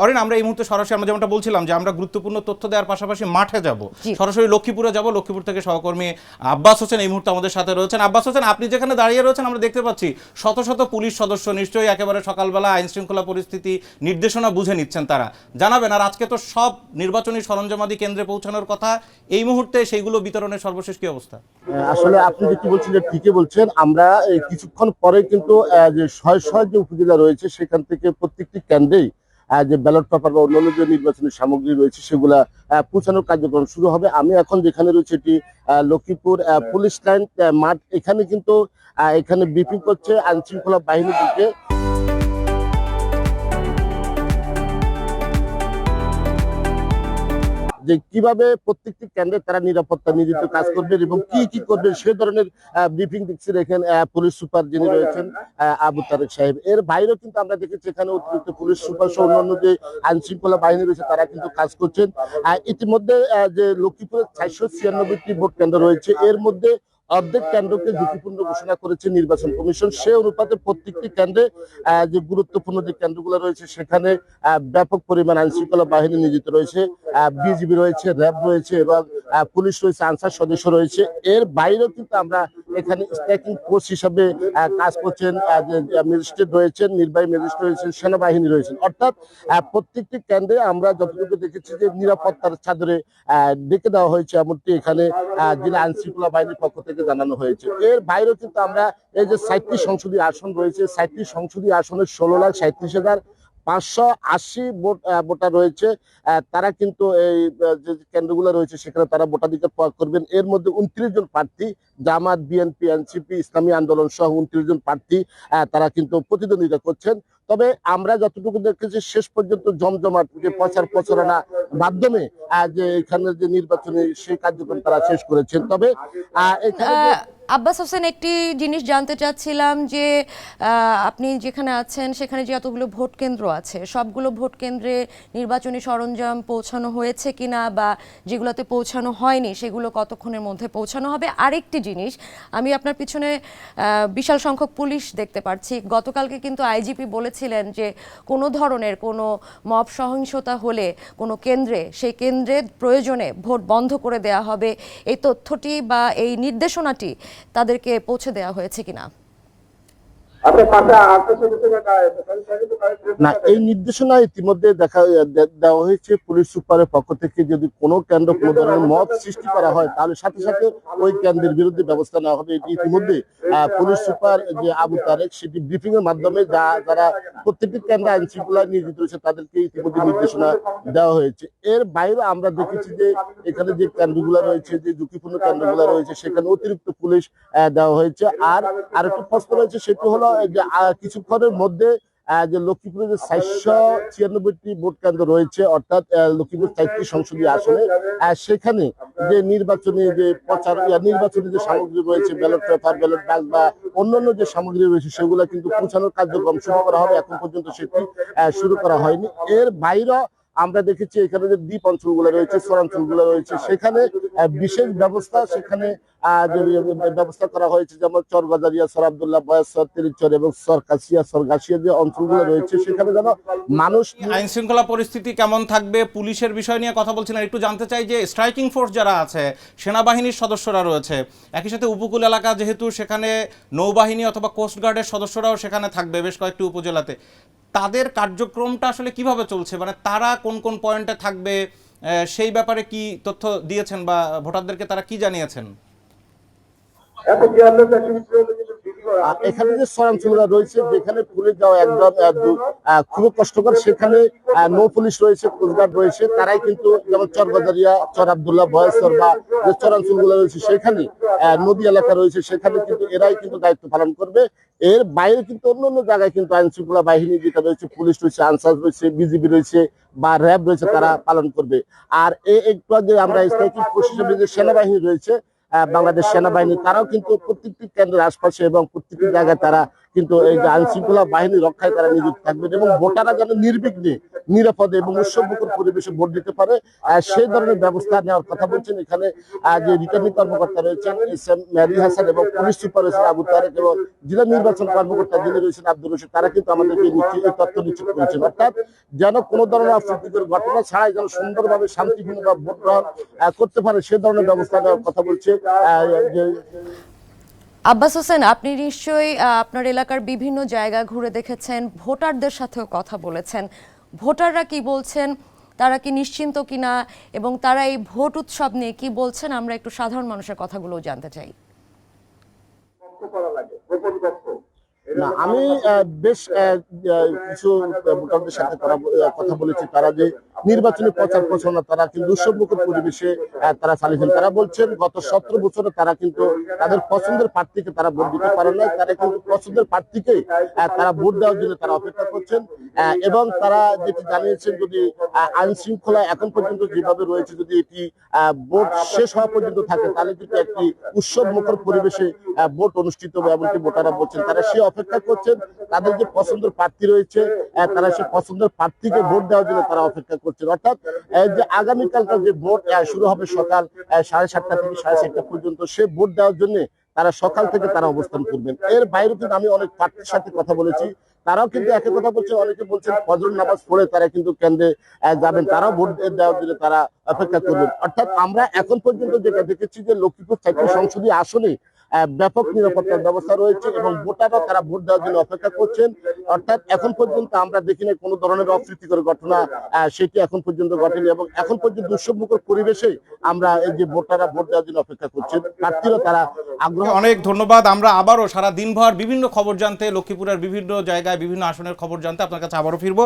অরিন, আমরা এই মুহূর্তে সরাসরি আমরা যেমনটা বলছিলাম যে আমরা গুরুত্বপূর্ণ তথ্য দেওয়ার পাশাপাশি মাঠে যাব, সরাসরি লক্ষ্মীপুরে যাব। লক্ষ্মীপুর থেকে সহকর্মী আব্বাস হোসেন এই মুহূর্তে আমাদের সাথে রয়েছেন। আব্বাস হোসেন, আপনি যেখানে দাঁড়িয়ে রয়েছেন আমরা দেখতে পাচ্ছি শত শত পুলিশ সদস্য, নিশ্চয়ই একেবারে সকালবেলা আইন শৃঙ্খলা পরিস্থিতি নির্দেশনা বুঝে নিচ্ছেন তারা। জানাবেন, আর আজকে তো সব নির্বাচনী সরঞ্জামাদি কেন্দ্রে পৌঁছানোর কথা, এই মুহূর্তে সেইগুলো বিতরণের সর্বশেষ কি অবস্থা? আসলে আপনি যেটি বলছেন যে ঠিকই বলছেন। আমরা কিছুক্ষণ পরে কিন্তু যে শয় শয় যে উপজেলা রয়েছে সেখান থেকে প্রত্যেকটি কেন্দ্রেই যে ব্যালট পেপার বা অন্যান্য যে নির্বাচনী সামগ্রী রয়েছে সেগুলা পৌঁছানোর কার্যক্রম শুরু হবে। আমি এখন যেখানে রয়েছে এটি লক্ষ্মীপুর পুলিশ লাইন মাঠ। এখানে কিন্তু এখানে ব্রিফিং করছে আইন শৃঙ্খলা বাহিনীকে যে কিভাবে প্রত্যেকটি কেন্দ্রে তারা নিরাপত্তা নিয়োজিত কাজ করবেন এবং কি কি করবেন সে ধরনের ব্রিফিং দিচ্ছেন এখানে পুলিশ সুপার যিনি রয়েছেন আবু তারেক সাহেব। এর বাইরেও কিন্তু আমরা দেখেছি এখানে অতিরিক্ত পুলিশ সুপার সহ অন্যান্য যে আইন শৃঙ্খলা বাহিনী রয়েছে তারা কিন্তু কাজ করছেন। ইতিমধ্যে যে লক্ষ্মীপুরে 496টি ভোট কেন্দ্র রয়েছে, এর মধ্যে অর্ধেক কেন্দ্রকে ঝুঁকিপূর্ণ ঘোষণা করেছে নির্বাচন কমিশন। সে অনুপাতে প্রত্যেকটি কেন্দ্রে যে গুরুত্বপূর্ণ যে কেন্দ্রগুলো রয়েছে সেখানে ব্যাপক পরিমাণ আইন শৃঙ্খলা বাহিনী নিয়োজিত রয়েছে, বিজিবি রয়েছে, র্যাব রয়েছে এবং পুলিশ রয়েছে, আনসার সদস্য রয়েছে। এর বাইরেও কিন্তু আমরা এখানে স্ট্রাইকিং ফোর্স হিসাবে কাজ করছেন ম্যাজিস্ট্রেট রয়েছেন, নির্বাহী ম্যাজিস্ট্রেট রয়েছেন, সেনাবাহিনী রয়েছেন। অর্থাৎ প্রত্যেকটি কেন্দ্রে আমরা যতটুকু দেখেছি যে নিরাপত্তার চাদরে ডেকে দেওয়া হয়েছে, এমনটি এখানে জেলা আইন শৃঙ্খলা বাহিনীর পক্ষ থেকে জানানো হয়েছে। এর বাইরেও কিন্তু আমরা এই যে 60টি সংসদীয় আসন রয়েছে, 60টি সংসদীয় আসনের 16,37,580 ভোটার রয়েছে। তারা কিন্তু এই যে কেন্দ্রগুলো রয়েছে সেখানে তারা ভোটাধিকার প্রয়োগ করবেন। এর মধ্যে 29 জন প্রার্থী জামাত, বিএনপি, এনসিপি, ইসলামী আন্দোলন সহ 29 জন প্রার্থী তারা কিন্তু প্রতিদ্বন্দ্বিতা করছেন। তবে আমরা যতটুকু দেখেছি শেষ পর্যন্ত জমজমাট যে প্রচার প্রচারণা মাধ্যমে যে এখানে যে নির্বাচনী সেই কার্যক্রম তারা শেষ করেছেন। তবে এখানে আব্বাস হোসেন, একটি জিনিস জানতে চাচ্ছিলাম যে আপনি যেখানে আছেন সেখানে যে এতগুলো ভোট কেন্দ্র আছে, সবগুলো ভোট কেন্দ্রে নির্বাচনী সরঞ্জাম পৌঁছানো হয়েছে কিনা, বা যেগুলোতে পৌঁছানো হয়নি সেগুলো কতক্ষণের মধ্যে পৌঁছানো হবে? আরেকটি জিনিস, আমি আপনার পিছনে বিশাল সংখ্যক পুলিশ দেখতে পাচ্ছি। গতকালকে কিন্তু আইজিপি বলেছিলেন যে কোনো ধরনের কোনো মব সহিংসতা হলে কোনো কেন্দ্রে, সেই কেন্দ্রে প্রয়োজনে ভোট বন্ধ করে দেয়া হবে। এই তথ্যটি বা এই নির্দেশনাটি তাদেরকে পৌঁছে দেওয়া হয়েছে কিনা? না, এই নির্দেশনা ইতিমধ্যে দেওয়া হয়েছে পুলিশ সুপারের পক্ষ থেকে। যদি কোনো কেন্দ্র কোনো ধরনের মত সৃষ্টি করা হয় তাহলে সাথে সাথে ওই কেন্দ্রের বিরুদ্ধে ব্যবস্থা নেওয়া হবে। এটি ইতিমধ্যে পুলিশ সুপার যে আবু তারেক সেটি ব্রিফিং এর মাধ্যমে যারা প্রত্যেকটি কেন্দ্রে আইন শৃঙ্খলায় নিয়োজিত রয়েছে তাদেরকে ইতিমধ্যে নির্দেশনা দেওয়া হয়েছে। এর বাইরে আমরা দেখেছি যে এখানে যে কেন্দ্রগুলো রয়েছে, যে ঝুঁকিপূর্ণ কেন্দ্রগুলো রয়েছে সেখানে অতিরিক্ত পুলিশ দেওয়া হয়েছে। আর আরেকটা প্রশ্ন রয়েছে, সেটি হলো যে কিছুক্ষণের মধ্যে যে লক্ষ্মীপুরে যে 496টি ভোট কেন্দ্র রয়েছে, অর্থাৎ লক্ষ্মীপুর 4টি সংসদীয় আসনে সেখানে যে নির্বাচনী যে প্রচার নির্বাচনী যে সামগ্রী রয়েছে, ব্যালট পেপার, ব্যালট বাক্স বা অন্যান্য যে সামগ্রী রয়েছে সেগুলো কিন্তু পৌঁছানোর কার্যক্রম শুরু করা হবে। এখন পর্যন্ত সেটি শুরু করা হয়নি। এর বাইরে আমরা দেখেছি এখানে যে দ্বীপ অঞ্চলগুলো রয়েছে, শহরাঞ্চলগুলো রয়েছে সেখানে বিশেষ ব্যবস্থা সেখানে ব্যবস্থা করা হয়েছে। যেমন চরগজারিয়া, সর আব্দুল্লাহ বয়স, সর তেলিচর এবং সর কাছিয়া, সর গাছিয়া যে অঞ্চলগুলো রয়েছে সেখানে যেন মানুষ। আইন শৃঙ্খলা পরিস্থিতি কেমন থাকবে, পুলিশের বিষয় নিয়ে কথা বলছিলেন, একটু জানতে চাই যে স্ট্রাইকিং ফোর্স যারা আছে, সেনাবাহিনীর সদস্যরা রয়েছে, একই সাথে উপকূল এলাকা যেহেতু সেখানে নৌবাহিনী অথবা কোস্টগার্ডের সদস্যরাও সেখানে থাকবে বেশ কয়েকটি উপজেলাতে, তাদের কার্যক্রমটা আসলে কিভাবে চলছে, মানে তারা কোন কোন পয়েন্টে থাকবে সেই ব্যাপারে কি তথ্য দিয়েছেন বা ভোটারদেরকে তারা কি জানিয়েছেন? এখানে যে শহরাঞ্চলগুলো রয়েছে যেখানে পুলিশ যাওয়া একদম খুব কষ্টকর, সেখানে নৌ পুলিশ রয়েছে, কোস্টগার্ড রয়েছে, তারাই কিন্তু যেমন চরগজারিয়া, চর আব্দুল্লাহ বয়সর বা যে চরাঞ্চলগুলো রয়েছে সেখানে নদী এলাকা রয়েছে সেখানে কিন্তু এরাই কিন্তু দায়িত্ব পালন করবে। এর বাইরে কিন্তু অন্য জায়গায় কিন্তু আইন শৃঙ্খলা বাহিনী যেটা রয়েছে, পুলিশ রয়েছে, আনসার রয়েছে, বিজিবি রয়েছে বা র্যাব রয়েছে, তারা পালন করবে। আর একটু আগে আমরা স্ট্রাইকিং ফোর্স হিসেবে যে সেনাবাহিনী রয়েছে, বাংলাদেশ সেনাবাহিনী, তারাও কিন্তু প্রত্যেকটি কেন্দ্রের আশপাশে এবং প্রত্যেকটি জায়গায় তারা কিন্তু এই যে আইন শৃঙ্খলা বাহিনী রক্ষায় তারা নিযুক্ত থাকবেন এবং ভোটাররা যেন নির্বিঘ্নে নিরাপদে এবং উৎসবমুখর পরিবেশে ভোট দিতে পারে সেই ধরনের ব্যবস্থা নেওয়ার কথা বলছেন এখানে যে রিটার্নিং কর্মকর্তা রয়েছেন এস.এম. মেহেদী হাসান এবং পুলিশ সুপার রয়েছেন আবু তারেক এবং জেলা নির্বাচন কর্মকর্তা যিনি রয়েছেন আব্দুর রশিদ, তারা কিন্তু আমাদেরকে এই তথ্য নিশ্চিত করেছেন। অর্থাৎ যেন কোনো ধরনের অপ্রীতিকর ঘটনা ছাড়াই যেন সুন্দরভাবে শান্তিপূর্ণভাবে ভোট গ্রহণ করতে পারে সে ধরনের ব্যবস্থা নেওয়ার কথা বলছে। আব্বাস হোসেন, আপনি নিশ্চয়ই আপনার এলাকার বিভিন্ন জায়গা ঘুরে দেখেছেন, ভোটারদের সাথেও কথা বলেছেন। ভোটাররা কি বলছেন, তারা কি নিশ্চিন্ত কিনা এবং তারা এই ভোট উৎসব নিয়ে কি বলছেন, আমরা একটু সাধারণ মানুষের কথাগুলো জানতে চাই। না, আমি বেশ কিছু ভোটারদের সাথে কথা বলেছি, তারা যে নির্বাচনী প্রচার প্রচারণা তারা কিন্তু উৎসবমুখর পরিবেশে তারা চালিয়েছেন। তারা বলছেন গত 17 বছরে তারা কিন্তু তাদের পছন্দের প্রার্থীকে তারা ভোট দিতে পারেন না, তারা কিন্তু পছন্দের প্রার্থীকে তারা ভোট দেওয়ার জন্য তারা অপেক্ষা করছেন এবং তারা যেটি জানিয়েছেন যদি আইন শৃঙ্খলা এখন পর্যন্ত যেভাবে রয়েছে যদি এটি ভোট শেষ হওয়া পর্যন্ত থাকে তাহলে কিন্তু একটি উৎসবমুখর পরিবেশে ভোট অনুষ্ঠিত হবে। এমনকি ভোটাররা বলছেন তারা সে অপেক্ষা করছেন, তাদের যে পছন্দের প্রার্থী রয়েছে তারা সে পছন্দের প্রার্থীকে ভোট দেওয়ার জন্য তারা অপেক্ষা করছেন। অর্থাৎ যে আগামীকালকার যে ভোট শুরু হবে সকাল 7:30 থেকে 7:30 পর্যন্ত, সে ভোট দেওয়ার জন্য তারা সকাল থেকে তারা অবস্থান করবেন। এর বাইরে কিন্তু আমি অনেক প্রার্থীর সাথে কথা বলেছি, তারাও কিন্তু একই কথা বলছে। অনেকে বলছেন ফজর নামাজ পড়ে তারা কিন্তু কেন্দ্রে যাবেন, তারাও ভোট দেওয়ার জন্য তারা অপেক্ষা করবেন। অর্থাৎ আমরা এখন পর্যন্ত যেটা দেখেছি যে লক্ষ্মীপুর 4টি সংসদীয় আসনে ব্যাপক নিরাপত্তার ব্যবস্থা রয়েছে এবং ভোটাররা তারা ভোট দেওয়ার জন্য অপেক্ষা করছেন। অর্থাৎ এখন পর্যন্ত আমরা দেখিনি কোনো ধরনের অপ্রীতিকর ঘটনা সেটি এখন পর্যন্ত ঘটেনি এবং এখন পর্যন্ত উৎসবমুখর পরিবেশে আমরা এই যে ভোটাররা ভোট দেওয়ার জন্য অপেক্ষা করছেন, প্রার্থীরা তারা আগ্রহ। অনেক ধন্যবাদ। আমরা আবারও সারা দিনভর বিভিন্ন খবর জানতে, লক্ষ্মীপুরের বিভিন্ন জায়গায় বিভিন্ন আসনের খবর জানতে আপনার কাছে আবারও ফিরবো।